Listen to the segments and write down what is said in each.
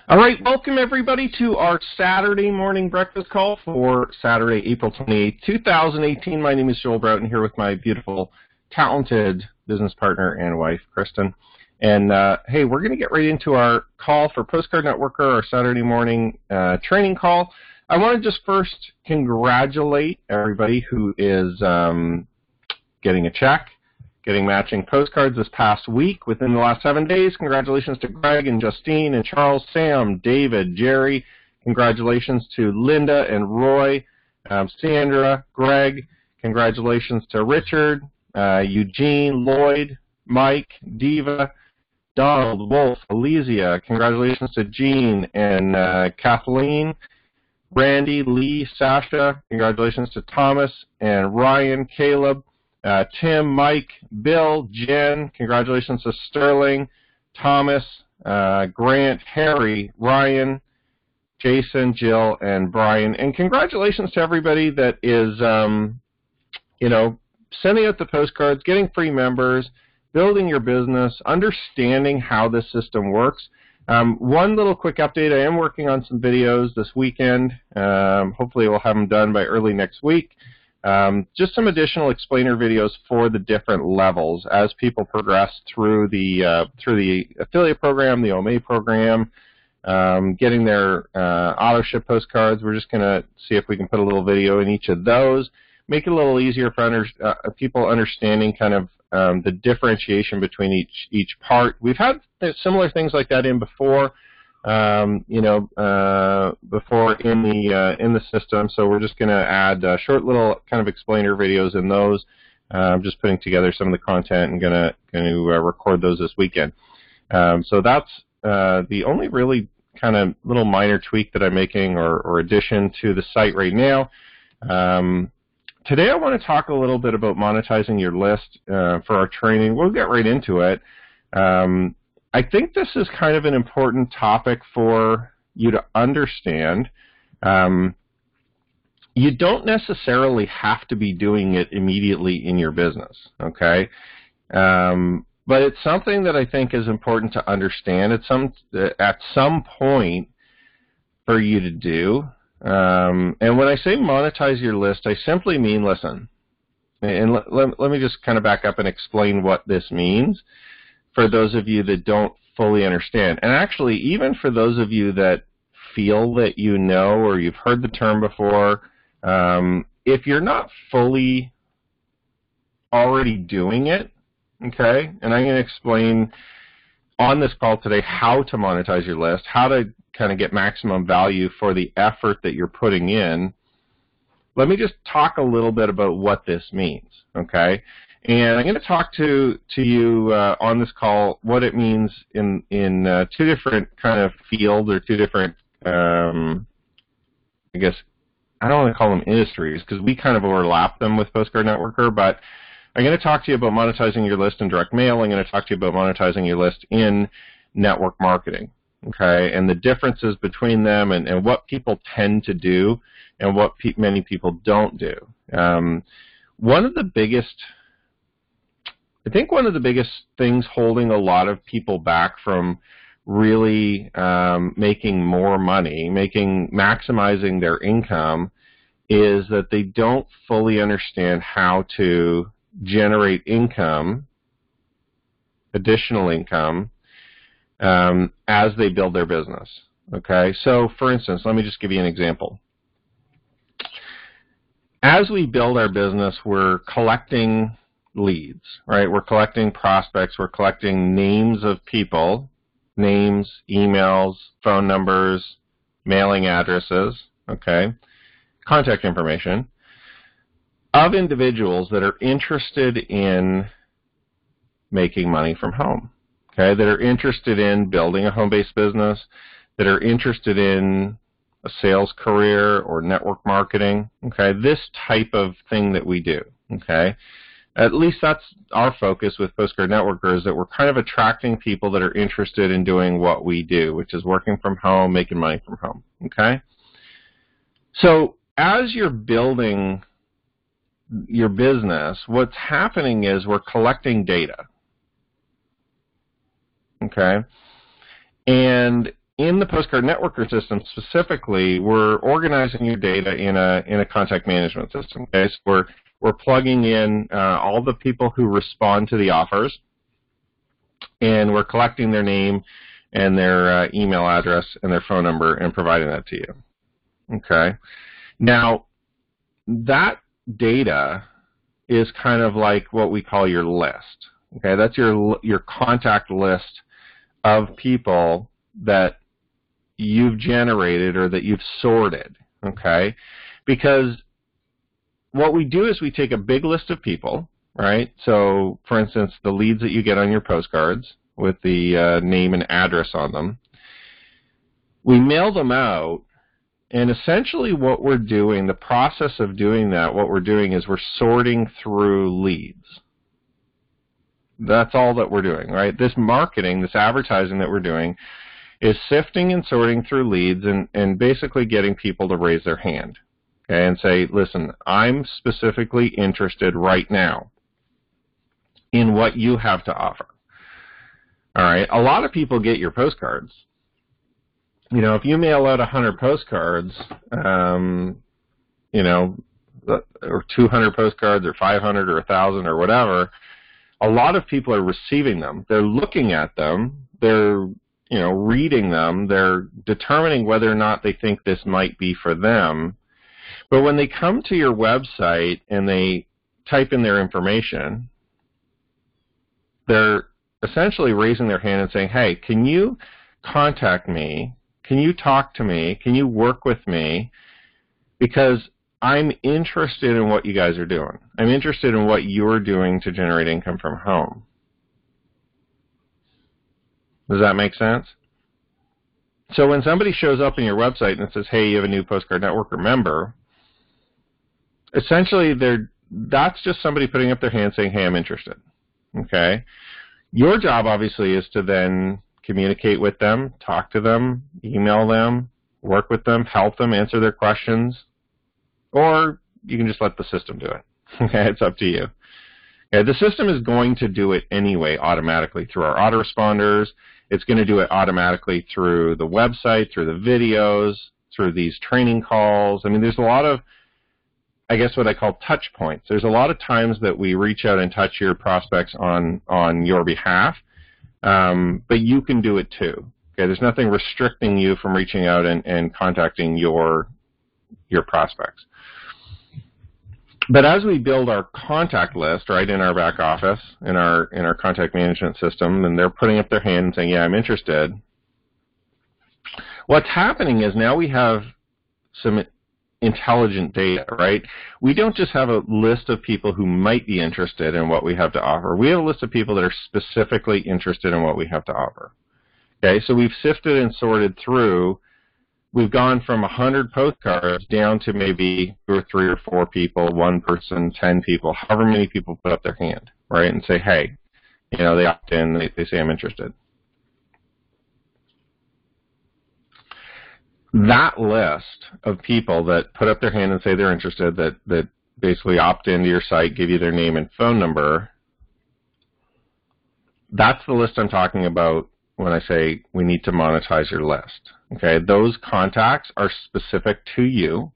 All right, welcome everybody to our Saturday morning breakfast call for Saturday, April 28th, 2018. My name is Joel Broughton here with my beautiful, talented business partner and wife, Kristen. And hey, we're going to get right into our call for Postcard Networker, our Saturday morning training call. I want to just first congratulate everybody who is getting a check, getting matching postcards this past week within the last 7 days. Congratulations to Greg and Justine and Charles, Sam, David, Jerry. Congratulations to Linda and Roy, Sandra, Greg. Congratulations to Richard, Eugene, Lloyd, Mike, Diva, Donald, Wolf, Elysia. Congratulations to Jean and Kathleen, Randy, Lee, Sasha. Congratulations to Thomas and Ryan, Caleb. Tim, Mike, Bill, Jen, congratulations to Sterling, Thomas, Grant, Harry, Ryan, Jason, Jill, and Brian. And congratulations to everybody that is, sending out the postcards, getting free members, building your business, understanding how this system works. One little quick update, I am working on some videos this weekend. Hopefully we'll have them done by early next week. Just some additional explainer videos for the different levels as people progress through the affiliate program, the OMA program, getting their auto ship postcards. We're just going to see if we can put a little video in each of those, make it a little easier for people understanding kind of the differentiation between each part. We've had similar things like that in before. Before in the system. So we're just going to add short little kind of explainer videos in those. I'm just putting together some of the content and going to record those this weekend. So that's the only really kind of little minor tweak that I'm making or addition to the site right now. Today I want to talk a little bit about monetizing your list for our training. We'll get right into it. I think this is kind of an important topic for you to understand. You don't necessarily have to be doing it immediately in your business, okay? But it's something that I think is important to understand at some point for you to do. And when I say monetize your list, I simply mean, listen, and let me just kind of back up and explain what this means for those of you that don't fully understand. And actually, even for those of you that feel that you know or you've heard the term before, if you're not fully already doing it, okay, and I'm going to explain on this call today how to monetize your list, how to kind of get maximum value for the effort that you're putting in, let me just talk a little bit about what this means, okay? And I'm going to talk to you on this call what it means in two different kind of fields or two different, I guess, I don't want to call them industries because we kind of overlap them with Postcard Networker, but I'm going to talk to you about monetizing your list in direct mail. I'm going to talk to you about monetizing your list in network marketing, okay, and the differences between them and what people tend to do and what many people don't do. One of the biggest things holding a lot of people back from really making more money, maximizing their income, is that they don't fully understand how to generate income, additional income, as they build their business. Okay, so for instance, let me just give you an example. As we build our business, we're collecting leads, right? We're collecting prospects, we're collecting names of people, names, emails, phone numbers, mailing addresses, okay, contact information of individuals that are interested in making money from home, okay, that are interested in building a home-based business, that are interested in a sales career or network marketing, okay, this type of thing that we do, okay. At least that's our focus with Postcard Networker, is that we're kind of attracting people that are interested in doing what we do, which is working from home, making money from home, okay? So as you're building your business, what's happening is we're collecting data, okay? And in the Postcard Networker system specifically, we're organizing your data in a contact management system. Okay, so we're plugging in all the people who respond to the offers, and we're collecting their name and their email address and their phone number and providing that to you. Okay, now that data is kind of like what we call your list. Okay, that's your contact list of people that you've generated or that you've sorted, okay? Because what we do is we take a big list of people, right? So, for instance, the leads that you get on your postcards with the name and address on them, we mail them out, and essentially what we're doing, the process of doing that, what we're doing is we're sorting through leads. That's all that we're doing, right? This marketing, this advertising that we're doing is sifting and sorting through leads and basically getting people to raise their hand, okay, and say, listen, I'm specifically interested right now in what you have to offer. All right, a lot of people get your postcards. You know, if you mail out 100 postcards, you know, or 200 postcards or 500 or 1,000 or whatever, a lot of people are receiving them. They're looking at them. They're reading them, they're determining whether or not they think this might be for them. But when they come to your website and they type in their information, they're essentially raising their hand and saying, hey, can you contact me? Can you talk to me? Can you work with me? Because I'm interested in what you guys are doing. I'm interested in what you're doing to generate income from home. Does that make sense? So when somebody shows up on your website and it says, hey, you have a new Postcard Networker member, essentially that's just somebody putting up their hand saying, hey, I'm interested. Okay? Your job, obviously, is to then communicate with them, talk to them, email them, work with them, help them, answer their questions, or you can just let the system do it. Okay? It's up to you. Okay? The system is going to do it anyway automatically through our autoresponders. It's going to do it automatically through the website, through the videos, through these training calls. I mean, there's a lot of, I guess, what I call touch points. There's a lot of times that we reach out and touch your prospects on your behalf, but you can do it too. Okay, there's nothing restricting you from reaching out and contacting your prospects. But as we build our contact list, right, in our back office, in our contact management system, and they're putting up their hand and saying, yeah, I'm interested, what's happening is now we have some intelligent data, right? We don't just have a list of people who might be interested in what we have to offer. We have a list of people that are specifically interested in what we have to offer. Okay, so we've sifted and sorted through. We've gone from 100 postcards down to maybe 2 or 3 or 4 people, 1 person, 10 people, however many people put up their hand, right, and say, hey, they opt in, they say, I'm interested. That list of people that put up their hand and say they're interested, that basically opt into your site, give you their name and phone number, that's the list I'm talking about when I say we need to monetize your list. Okay, those contacts are specific to you.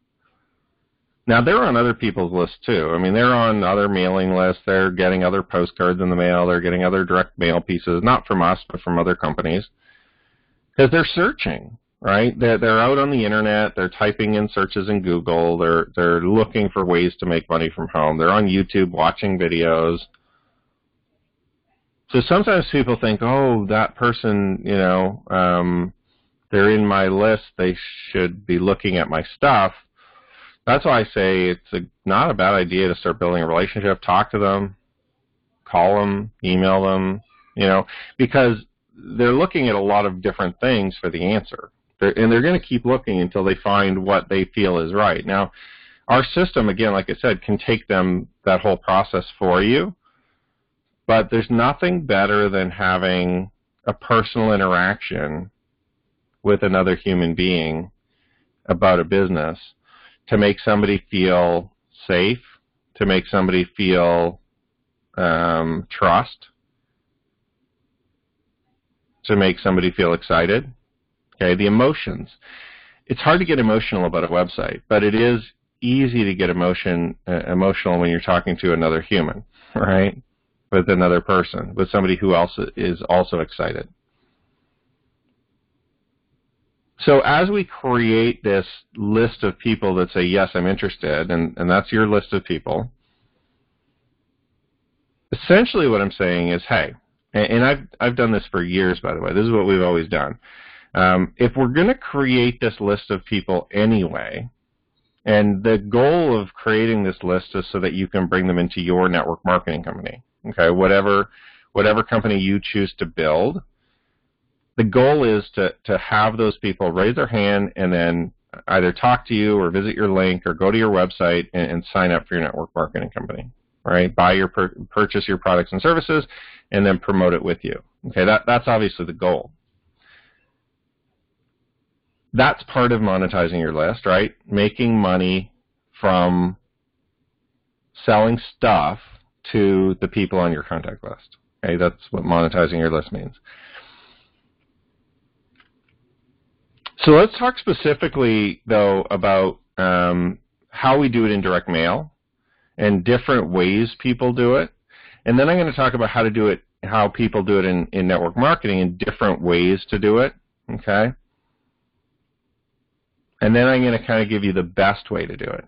Now, they're on other people's lists too. I mean, they're on other mailing lists. They're getting other postcards in the mail. They're getting other direct mail pieces, not from us, but from other companies, because they're searching, right? They're out on the internet. They're typing in searches in Google. They're looking for ways to make money from home. They're on YouTube watching videos. So sometimes people think, oh, that person, they're in my list, they should be looking at my stuff. That's why I say it's not a bad idea to start building a relationship, talk to them, call them, email them, because they're looking at a lot of different things for the answer. And they're going to keep looking until they find what they feel is right. Now, our system, again, like I said, can take them that whole process for you, but there's nothing better than having a personal interaction with another human being about a business to make somebody feel safe, to make somebody feel trust, to make somebody feel excited. Okay, the emotions. It's hard to get emotional about a website, but it is easy to get emotional when you're talking to another human, right? With another person, with somebody who also is also excited. So as we create this list of people that say, yes, I'm interested, and that's your list of people, essentially what I'm saying is, hey, and I've done this for years, by the way. This is what we've always done. If we're going to create this list of people anyway, and the goal of creating this list is so that you can bring them into your network marketing company, okay, whatever company you choose to build, the goal is to have those people raise their hand and then either talk to you or visit your link or go to your website and sign up for your network marketing company, right? Purchase your products and services and then promote it with you. Okay, that's obviously the goal. That's part of monetizing your list, right? Making money from selling stuff to the people on your contact list. Okay, that's what monetizing your list means. So let's talk specifically, though, about how we do it in direct mail and different ways people do it. And then I'm going to talk about how people do it in network marketing and different ways to do it, okay? And then I'm going to kind of give you the best way to do it.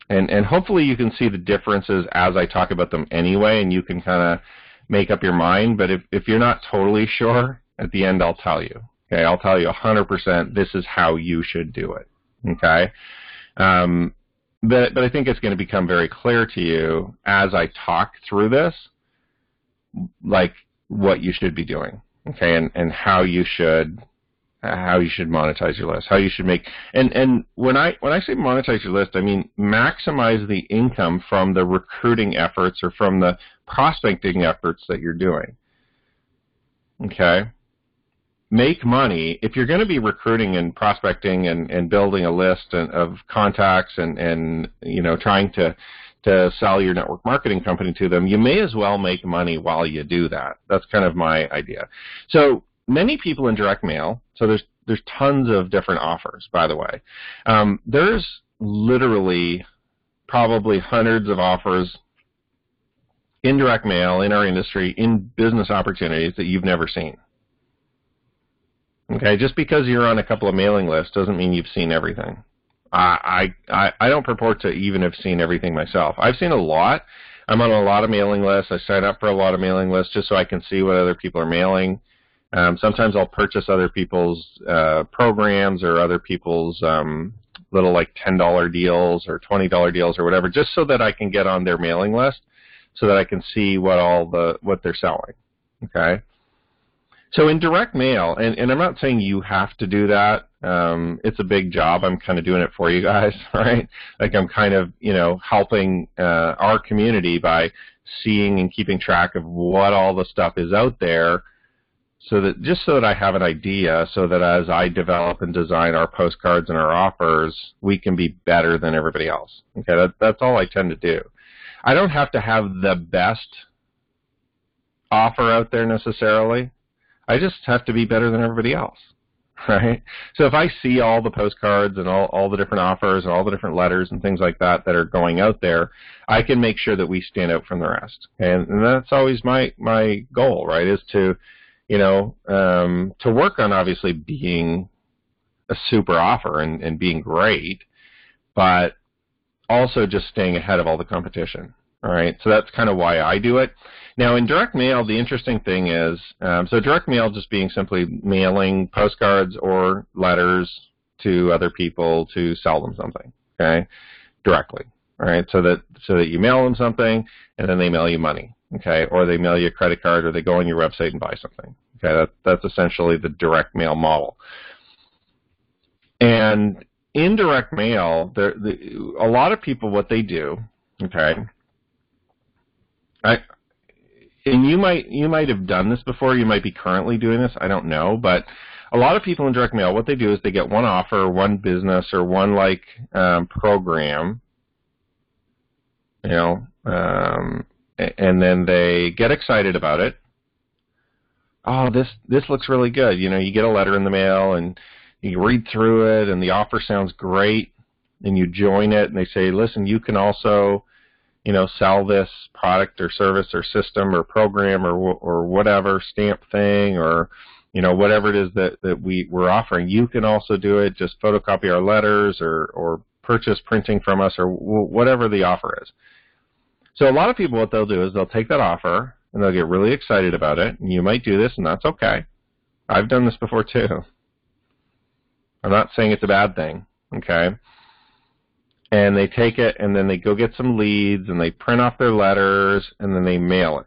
And hopefully you can see the differences as I talk about them anyway, and you can kind of make up your mind. But if you're not totally sure, at the end I'll tell you. Okay, I'll tell you 100% this is how you should do it. Okay? But I think it's going to become very clear to you as I talk through this, like what you should be doing. Okay, and how you should monetize your list, how you should make, and when I say monetize your list, I mean maximize the income from the recruiting efforts or from the prospecting efforts that you're doing. Okay? Make money. If you're going to be recruiting and prospecting and building a list of contacts and trying to sell your network marketing company to them, you may as well make money while you do that. That's kind of my idea. So many people in direct mail, so there's tons of different offers, by the way. There's literally probably hundreds of offers in direct mail, in our industry, in business opportunities that you've never seen. Okay, just because you're on a couple of mailing lists doesn't mean you've seen everything. I don't purport to even have seen everything myself. I've seen a lot. I'm on a lot of mailing lists. I sign up for a lot of mailing lists just so I can see what other people are mailing. Sometimes I'll purchase other people's programs or other people's little like $10 deals or $20 deals or whatever, just so that I can get on their mailing list, so that I can see what they're selling. Okay. So in direct mail, and I'm not saying you have to do that. It's a big job. I'm kind of doing it for you guys, right? Like I'm kind of, helping our community by seeing and keeping track of what all the stuff is out there, so that I have an idea, so that as I develop and design our postcards and our offers, we can be better than everybody else. Okay, that's all I tend to do. I don't have to have the best offer out there necessarily. I just have to be better than everybody else, right? So if I see all the postcards and all the different offers and all the different letters and things like that are going out there, I can make sure that we stand out from the rest. And that's always my goal, right, is to work on obviously being a super offer and being great, but also just staying ahead of all the competition. All right, so that's kind of why I do it. Now, in direct mail, the interesting thing is, so direct mail just being simply mailing postcards or letters to other people to sell them something, okay, directly. All right, so that you mail them something and then they mail you money, okay, or they mail you a credit card or they go on your website and buy something. Okay, that's essentially the direct mail model. And in direct mail, a lot of people, what they do, okay, and you might have done this before, you might be currently doing this, I don't know, but a lot of people in direct mail, what they do is they get one offer, one business, or one program, and then they get excited about it, oh, this looks really good. You get a letter in the mail and you read through it and the offer sounds great, and you join it and they say, listen, you can also, sell this product or service or system or program or whatever stamp thing or, whatever it is that we're offering. You can also do it. Just photocopy our letters or purchase printing from us or whatever the offer is. So a lot of people, what they'll do is they'll take that offer and they'll get really excited about it. And you might do this, and that's okay. I've done this before too. I'm not saying it's a bad thing, okay? And they take it, and then they go get some leads, and they print off their letters, and then they mail it.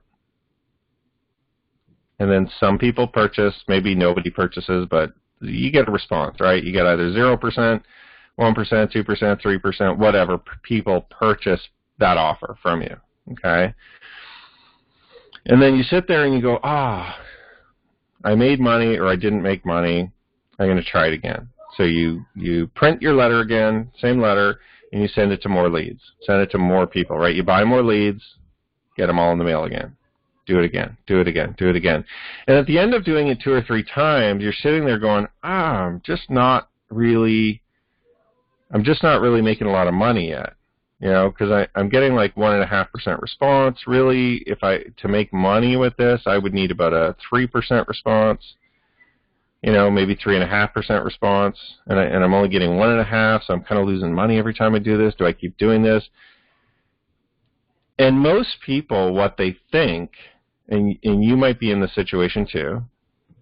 And then some people purchase, maybe nobody purchases, but you get a response, right? You get either 0%, 1%, 2%, 3%, whatever. People purchase that offer from you, okay? And then you sit there and you go, I made money or I didn't make money. I'm going to try it again. So you print your letter again, same letter, and you send it to more leads. Send it to more people, right? You buy more leads, get them all in the mail again. Do it again, do it again, do it again. And at the end of doing it 2 or 3 times, you're sitting there going, I'm just not really making a lot of money yet. Because I'm getting like 1.5% response. Really, to make money with this, I would need about a 3% response. Maybe 3.5% response, and I'm only getting 1.5%, so I'm kind of losing money every time I do this. Do I keep doing this? And most people, what they think, and you might be in this situation too,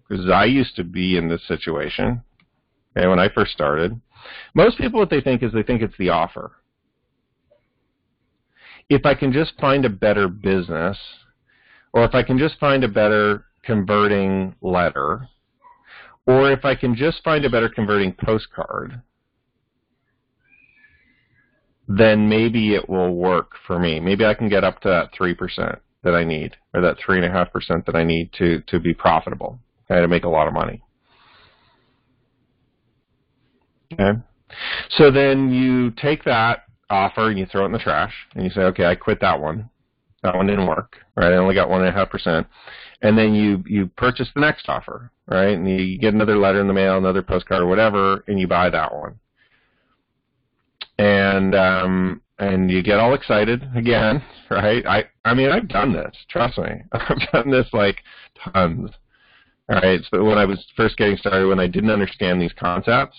because I used to be in this situation, okay, when I first started. Most people, what they think is it's the offer. If I can just find a better business, or if I can just find a better converting letter, or if I can just find a better converting postcard, then maybe it will work for me. Maybe I can get up to that 3% that I need, or that 3.5% that I need to be profitable, okay, to make a lot of money. Okay? So then you take that offer and you throw it in the trash, and you say, okay, I quit that one. That one didn't work, right? I only got 1.5%. And then you purchase the next offer, right? And you get another letter in the mail, another postcard or whatever, and you buy that one. And you get all excited again, right? I mean, I've done this, trust me. I've done this like tons, all right? So when I was first getting started, when I didn't understand these concepts.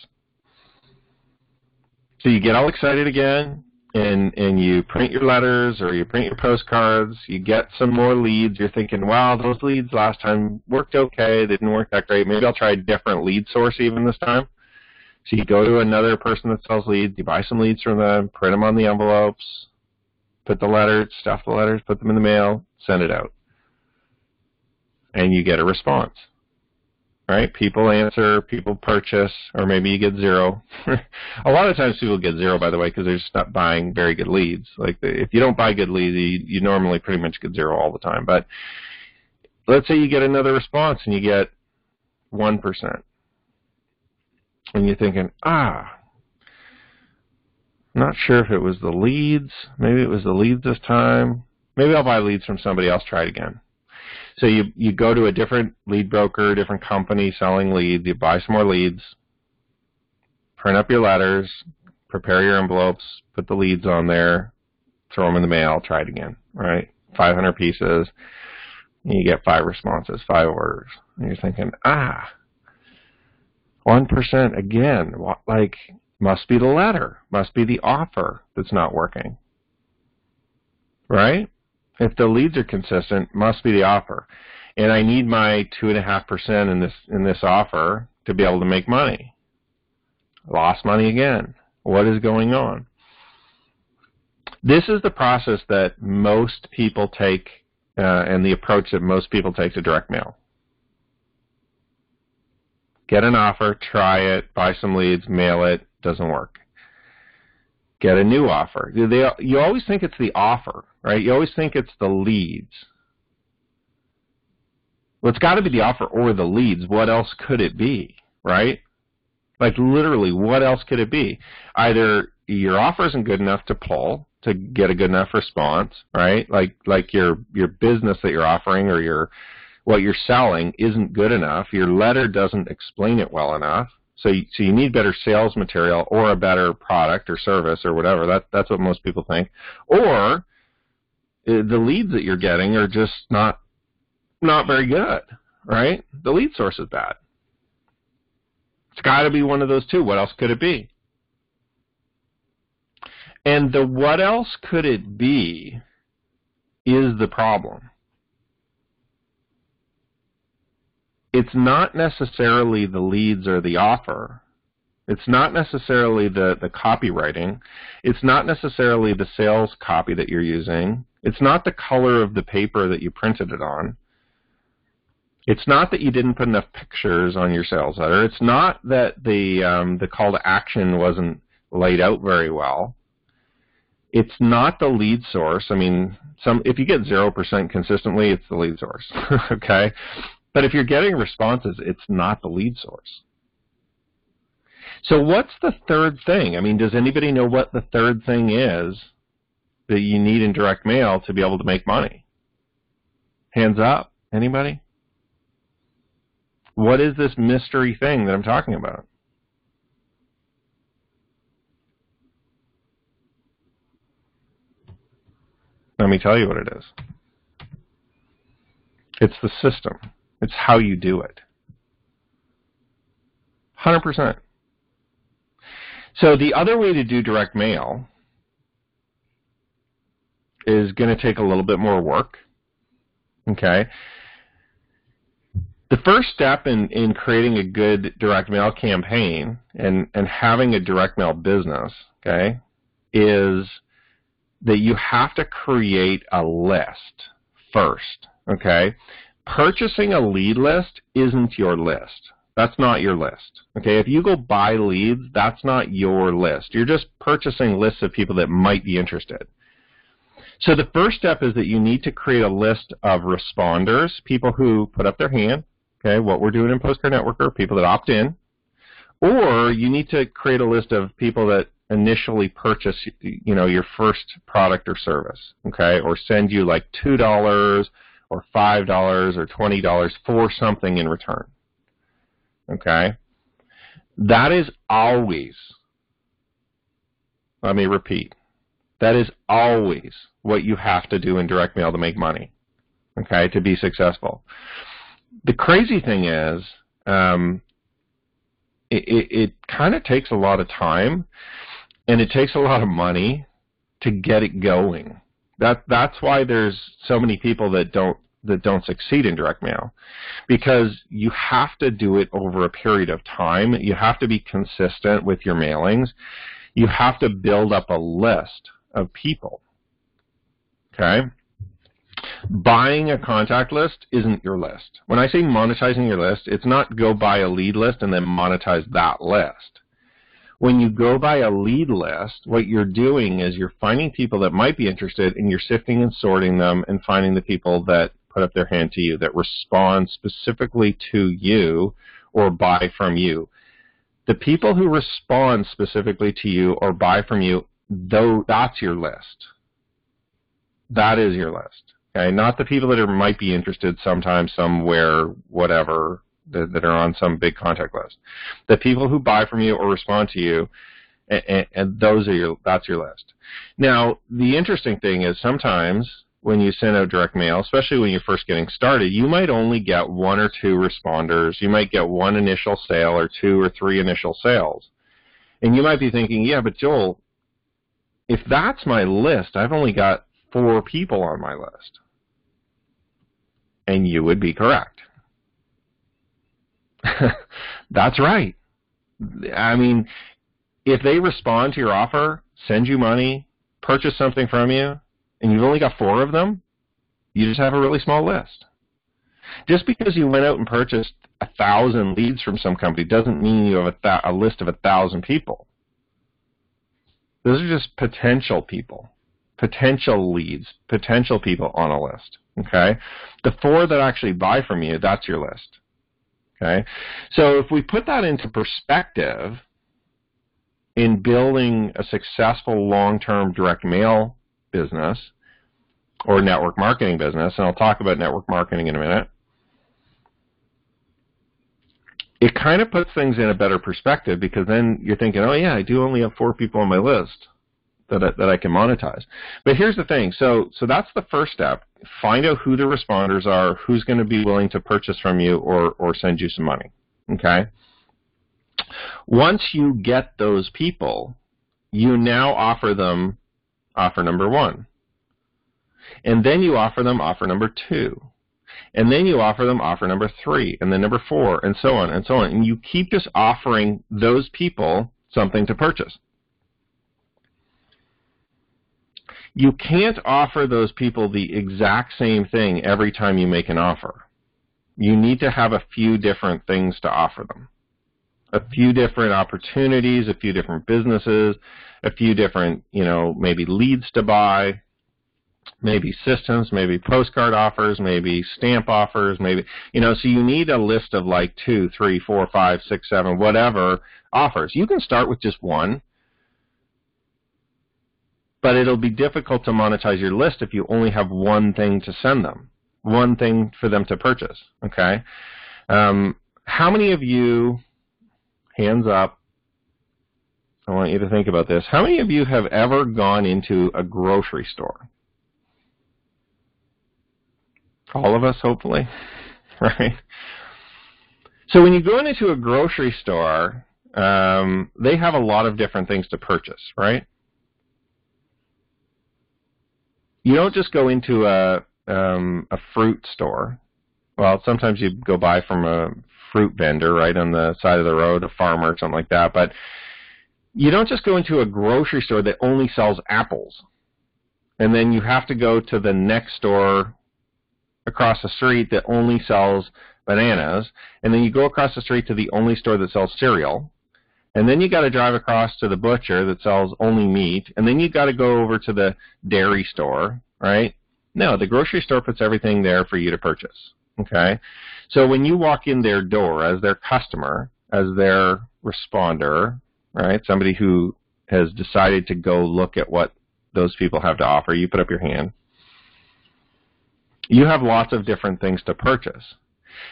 So you get all excited again, and you print your letters or you print your postcards, you get some more leads. You're thinking, wow, those leads last time worked okay, they didn't work that great. Maybe I'll try a different lead source even this time. So you go to another person that sells leads, you buy some leads from them, print them on the envelopes, put the letters, stuff the letters, put them in the mail, send it out. And you get a response. Right? People answer, people purchase, or maybe you get 0. A lot of times people get 0, by the way, because they're just not buying very good leads. Like if you don't buy good leads, you normally pretty much get 0 all the time. But let's say you get another response and you get 1%. And you're thinking, I'm not sure if it was the leads. Maybe it was the leads this time. Maybe I'll buy leads from somebody else, try it again. So you go to a different lead broker, different company selling leads, you buy some more leads, print up your letters, prepare your envelopes, put the leads on there, throw them in the mail, try it again, right? 500 pieces, and you get 5 responses, 5 orders. And you're thinking, 1% again, like, must be the letter, must be the offer that's not working, right? If the leads are consistent, must be the offer. And I need my 2.5% in this offer to be able to make money. Lost money again. What is going on? This is the process that most people take and the approach that most people take to direct mail. Get an offer, try it, buy some leads, mail it, doesn't work. Get a new offer. You always think it's the offer, right? You always think it's the leads. Well, it's got to be the offer or the leads. What else could it be, right? Like literally, what else could it be? Either your offer isn't good enough to pull, to get a good enough response, right? Like your business that you're offering or what you're selling isn't good enough, your letter doesn't explain it well enough, so you need better sales material or a better product or service or whatever. That's what most people think. Or the leads that you're getting are just not very good, right? The lead source is bad. It's got to be one of those two. What else could it be? And the what else could it be is the problem. It's not necessarily the leads or the offer. It's not necessarily the copywriting. It's not necessarily the sales copy that you're using. It's not the color of the paper that you printed it on. It's not that you didn't put enough pictures on your sales letter. It's not that the call to action wasn't laid out very well. It's not the lead source. I mean, if you get 0% consistently, it's the lead source, okay? But if you're getting responses, it's not the lead source. So what's the third thing? I mean, does anybody know what the third thing is that you need in direct mail to be able to make money? Hands up. Anybody? What is this mystery thing that I'm talking about? Let me tell you what it is. It's the system. It's how you do it. 100%. So the other way to do direct mail is going to take a little bit more work. Okay? The first step in creating a good direct mail campaign and having a direct mail business, okay, is that you have to create a list first, okay? Purchasing a lead list isn't your list. That's not your list, okay? If you go buy leads, that's not your list. You're just purchasing lists of people that might be interested. So the first step is that you need to create a list of responders, people who put up their hand, okay, what we're doing in Postcard Networker, people that opt in, or you need to create a list of people that initially purchase, your first product or service, okay, or send you like $2 or $5 or $20 for something in return, okay? That is always, let me repeat, that is always what you have to do in direct mail to make money, okay, to be successful. The crazy thing is, it kind of takes a lot of time, and it takes a lot of money to get it going. That's why there's so many people that don't succeed in direct mail, because you have to do it over a period of time. You have to be consistent with your mailings. You have to build up a list of people. Okay? Buying a contact list isn't your list. When I say monetizing your list, it's not go buy a lead list and then monetize that list. When you go buy a lead list, what you're doing is you're finding people that might be interested, and you're sifting and sorting them and finding the people that put up their hand to you, that respond specifically to you or buy from you. The people who respond specifically to you or buy from you, though, that's your list. That is your list. Okay, not the people that might be interested sometime, somewhere, whatever, that are on some big contact list. The people who buy from you or respond to you, and that's your list. Now, the interesting thing is sometimes when you send out direct mail, especially when you're first getting started, you might only get 1 or 2 responders. You might get 1 initial sale or 2 or 3 initial sales. And you might be thinking, yeah, but Joel, if that's my list, I've only got 4 people on my list. And you would be correct. That's right. I mean, if they respond to your offer, send you money, purchase something from you, and you've only got 4 of them, you just have a really small list. Just because you went out and purchased 1,000 leads from some company doesn't mean you have a list of 1,000 people. Those are just potential people, potential leads, potential people on a list. Okay? The 4 that actually buy from you, that's your list. Okay? So if we put that into perspective in building a successful long-term direct mail business or network marketing business, and I'll talk about network marketing in a minute, it kind of puts things in a better perspective, because then you're thinking, oh yeah, I do only have 4 people on my list that I can monetize. But here's the thing. So that's the first step. Find out who the responders are, who's going to be willing to purchase from you or send you some money. Okay? Once you get those people, you now offer them offer number 1. And then you offer them offer number 2. And then you offer them offer number 3, and then number 4, and so on and so on. And you keep just offering those people something to purchase. You can't offer those people the exact same thing every time you make an offer. You need to have a few different things to offer them. A few different opportunities, a few different businesses, a few different, maybe leads to buy, maybe systems, maybe postcard offers, maybe stamp offers, maybe, so you need a list of like 2, 3, 4, 5, 6, 7, whatever offers. You can start with just one, but it'll be difficult to monetize your list if you only have one thing to send them, one thing for them to purchase, okay? How many of you, hands up, I want you to think about this, how many of you have ever gone into a grocery store? All of us, hopefully, right? So when you go into a grocery store, they have a lot of different things to purchase, right? You don't just go into a fruit store. Well, sometimes you go buy from a fruit vendor, right, on the side of the road, a farmer or something like that. But you don't just go into a grocery store that only sells apples, and then you have to go to the next store across the street that only sells bananas, and then you go across the street to the only store that sells cereal, and then you got to drive across to the butcher that sells only meat, and then you got to go over to the dairy store, right? No, the grocery store puts everything there for you to purchase, okay? So when you walk in their door as their customer, as their responder, right, somebody who has decided to go look at what those people have to offer, you put up your hand. You have lots of different things to purchase.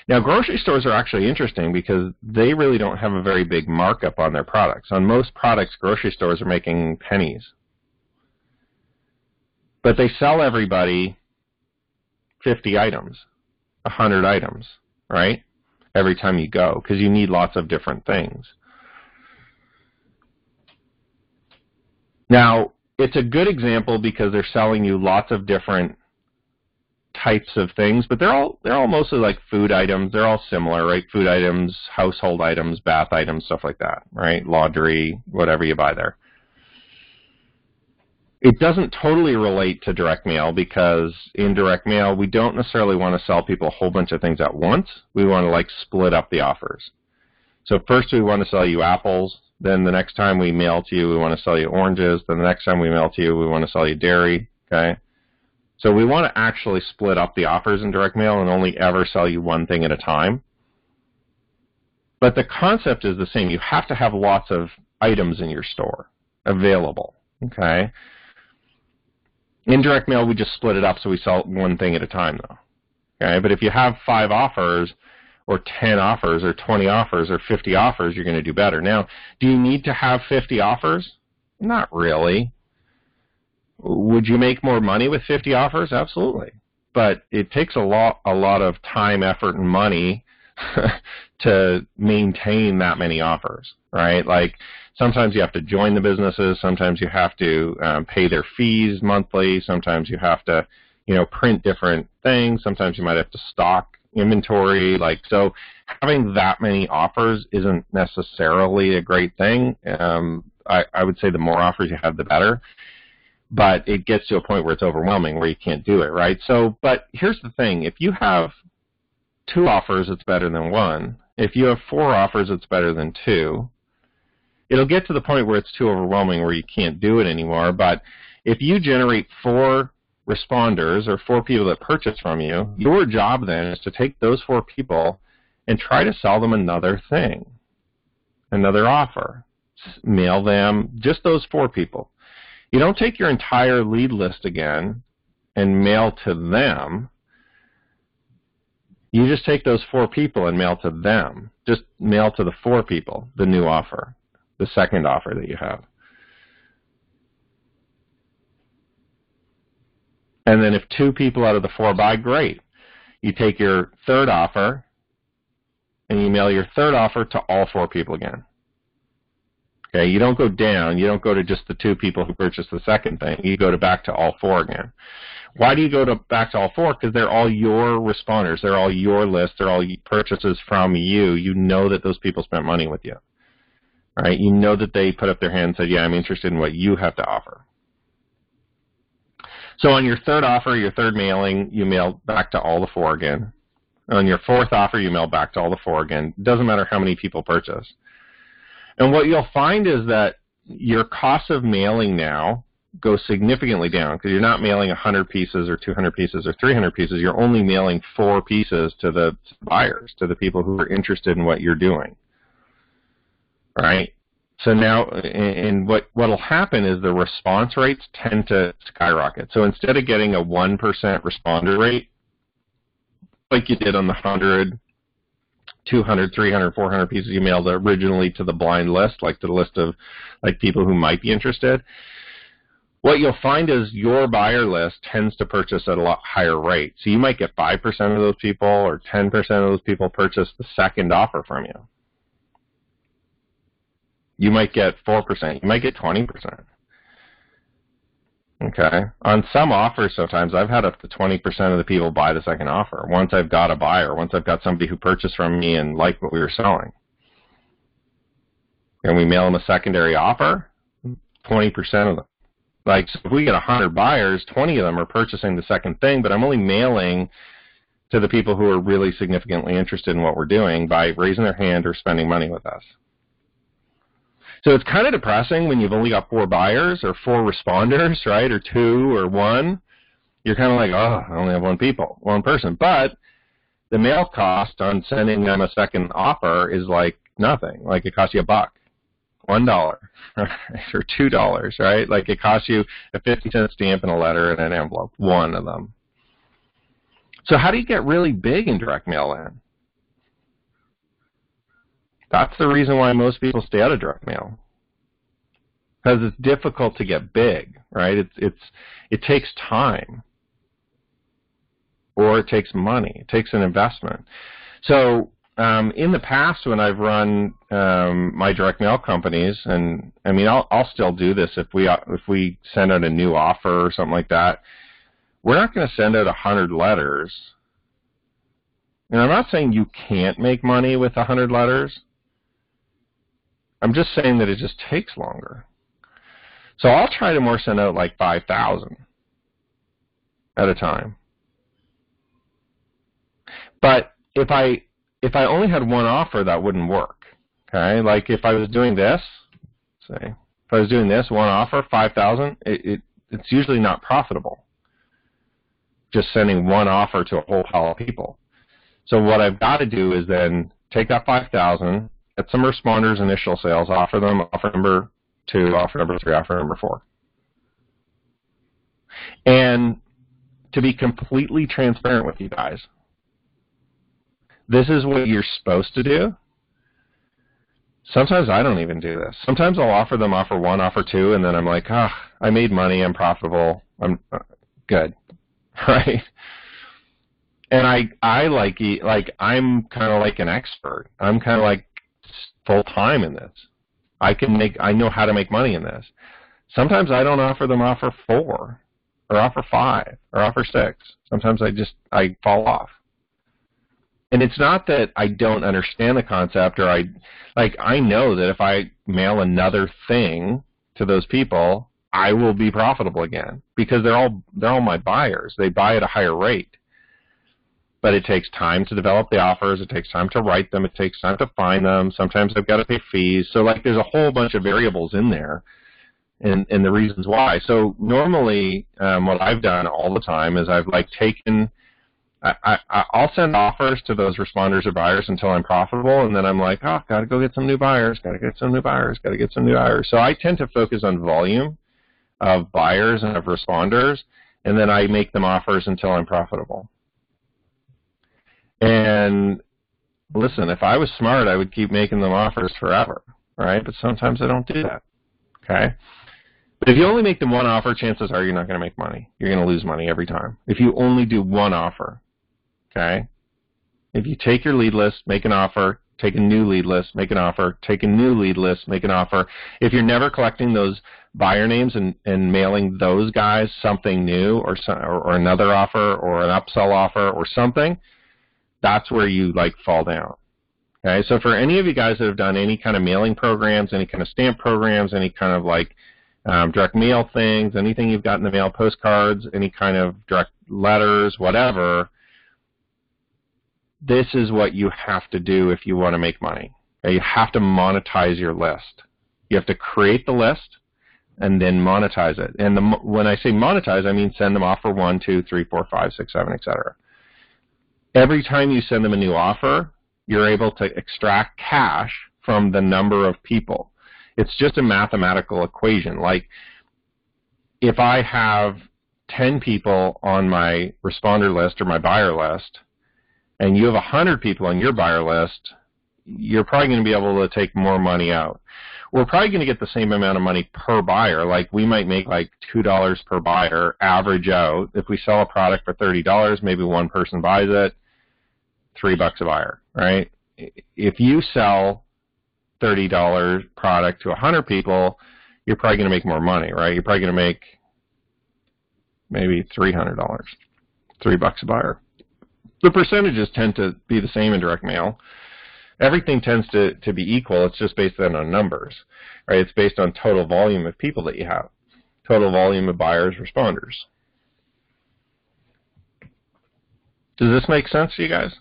Now, grocery stores are actually interesting because they really don't have a very big markup on their products. On most products, grocery stores are making pennies. But they sell everybody 50 items, 100 items, right, every time you go, because you need lots of different things. Now, it's a good example because they're selling you lots of different types of things, but they're all mostly like food items. They're all similar, right? Food items, household items, bath items, stuff like that, right? Laundry, whatever you buy there. It doesn't totally relate to direct mail because in direct mail, we don't necessarily want to sell people a whole bunch of things at once. We want to like split up the offers. So first we want to sell you apples. Then the next time we mail to you, we want to sell you oranges. Then the next time we mail to you, we want to sell you dairy, okay? So we want to actually split up the offers in direct mail and only ever sell you one thing at a time. But the concept is the same. You have to have lots of items in your store available, okay? In direct mail, we just split it up so we sell one thing at a time, though. Okay? But if you have 5 offers or 10 offers or 20 offers or 50 offers, you're going to do better. Now, do you need to have 50 offers? Not really. Would you make more money with 50 offers? Absolutely. But it takes a lot of time, effort, and money to maintain that many offers, right? Like sometimes you have to join the businesses, sometimes you have to pay their fees monthly, sometimes you have to, print different things, sometimes you might have to stock inventory. Like, so having that many offers isn't necessarily a great thing. I would say the more offers you have, the better. But it gets to a point where it's overwhelming, where you can't do it, right? So, but here's the thing. If you have 2 offers, it's better than 1. If you have 4 offers, it's better than 2. It'll get to the point where it's too overwhelming, where you can't do it anymore. But if you generate 4 responders or 4 people that purchase from you, your job then is to take those 4 people and try to sell them another thing, another offer. Mail them, just those 4 people. You don't take your entire lead list again and mail to them. You just take those 4 people and mail to them. Just mail to the 4 people the new offer, the second offer that you have. And then if 2 people out of the 4 buy, great. You take your third offer and you mail your third offer to all 4 people again. Okay, you don't go down. You don't go to just the 2 people who purchased the second thing. You go back to all 4 again. Why do you go back to all 4? Because they're all your responders. They're all your list. They're all purchases from you. You know that those people spent money with you. All right? You know that they put up their hand and said, yeah, I'm interested in what you have to offer. So on your third offer, your third mailing, you mail back to all the 4 again. On your fourth offer, you mail back to all the 4 again. It doesn't matter how many people purchase. And what you'll find is that your cost of mailing now goes significantly down because you're not mailing 100 pieces or 200 pieces or 300 pieces. You're only mailing 4 pieces to the buyers, to the people who are interested in what you're doing. All right? So now, and what'll happen is the response rates tend to skyrocket. So instead of getting a 1% responder rate, like you did on the 100, 200, 300, 400 pieces you mailed originally to the blind list, like to the list of like people who might be interested, what you'll find is your buyer list tends to purchase at a lot higher rate. So you might get 5% of those people or 10% of those people purchase the second offer from you. You might get 4%. You might get 20%. Okay? On some offers sometimes, I've had up to 20% of the people buy the second offer. Once I've got a buyer, once I've got somebody who purchased from me and liked what we were selling. And we mail them a secondary offer, 20% of them. Like, so if we get 100 buyers, 20 of them are purchasing the second thing, but I'm only mailing to the people who are really significantly interested in what we're doing by raising their hand or spending money with us. So it's kind of depressing when you've only got 4 buyers or 4 responders, right, or 2 or 1. You're kind of like, oh, I only have one person. But the mail cost on sending them a second offer is like nothing. Like it costs you $1, $1, or $2, right? Like it costs you a 50-cent stamp and a letter and an envelope, one of them. So how do you get really big in direct mail then? That's the reason why most people stay out of direct mail. Because it's difficult to get big, right? It takes time. Or it takes money. It takes an investment. So in the past when I've run my direct mail companies, and I mean I'll still do this if we send out a new offer or something like that, we're not going to send out 100 letters. And I'm not saying you can't make money with 100 letters. I'm just saying that it just takes longer. So I'll try to more send out like 5,000 at a time. But if I only had one offer, that wouldn't work. Okay, like if I was doing this, say, if I was doing this, one offer, 5,000, it's usually not profitable. Just sending one offer to a whole pile of people. So what I've got to do is then take that 5,000, get some responders, initial sales, offer them offer number 2, offer number 3, offer number 4. And to be completely transparent with you guys, this is what you're supposed to do. Sometimes I don't even do this. Sometimes I'll offer them offer 1, offer 2, and then I'm like, I made money, I'm profitable, I'm good, right? And I like I'm kind of like an expert. I'm kind of like full time in this. I know how to make money in this. Sometimes I don't offer them offer 4 or offer 5 or offer 6. Sometimes I fall off. And it's not that I don't understand the concept or I know that if I mail another thing to those people, I will be profitable again because they're all my buyers. They buy at a higher rate. But it takes time to develop the offers. It takes time to write them. It takes time to find them. Sometimes I've got to pay fees. So like there's a whole bunch of variables in there and the reasons why. So normally what I've done all the time is I've like taken I'll send offers to those responders or buyers until I'm profitable, and then I'm like, got to go get some new buyers, got to get some new buyers, got to get some new buyers. So I tend to focus on volume of buyers and of responders, and then I make them offers until I'm profitable. And listen, if I was smart, I would keep making them offers forever, right? But sometimes I don't do that, okay? But if you only make them one offer, chances are you're not going to make money. You're going to lose money every time. If you only do one offer, okay? If you take your lead list, make an offer, take a new lead list, make an offer, take a new lead list, make an offer. If you're never collecting those buyer names and mailing those guys something new or another offer or an upsell offer or something, that's where you like fall down. Okay, so for any of you guys that have done any kind of mailing programs, any kind of stamp programs, any kind of like direct mail things, anything you've got in the mail, postcards, any kind of direct letters, whatever, this is what you have to do if you want to make money. Okay, you have to monetize your list. You have to create the list and then monetize it. And when I say monetize, I mean send them offer 1, 2, 3, 4, 5, 6, 7, etc. Every time you send them a new offer, you're able to extract cash from the number of people. It's just a mathematical equation. Like, if I have 10 people on my responder list or my buyer list, and you have 100 people on your buyer list, you're probably going to be able to take more money out. We're probably going to get the same amount of money per buyer. Like, we might make like $2 per buyer, average out. If we sell a product for $30, maybe one person buys it, $3 a buyer, right? If you sell $30 product to 100 people, you're probably going to make more money, right? You're probably going to make maybe $300, $3 a buyer. The percentages tend to be the same in direct mail. Everything tends to be equal. It's just based on numbers, right? It's based on total volume of people that you have, total volume of buyers, responders. Does this make sense to you guys?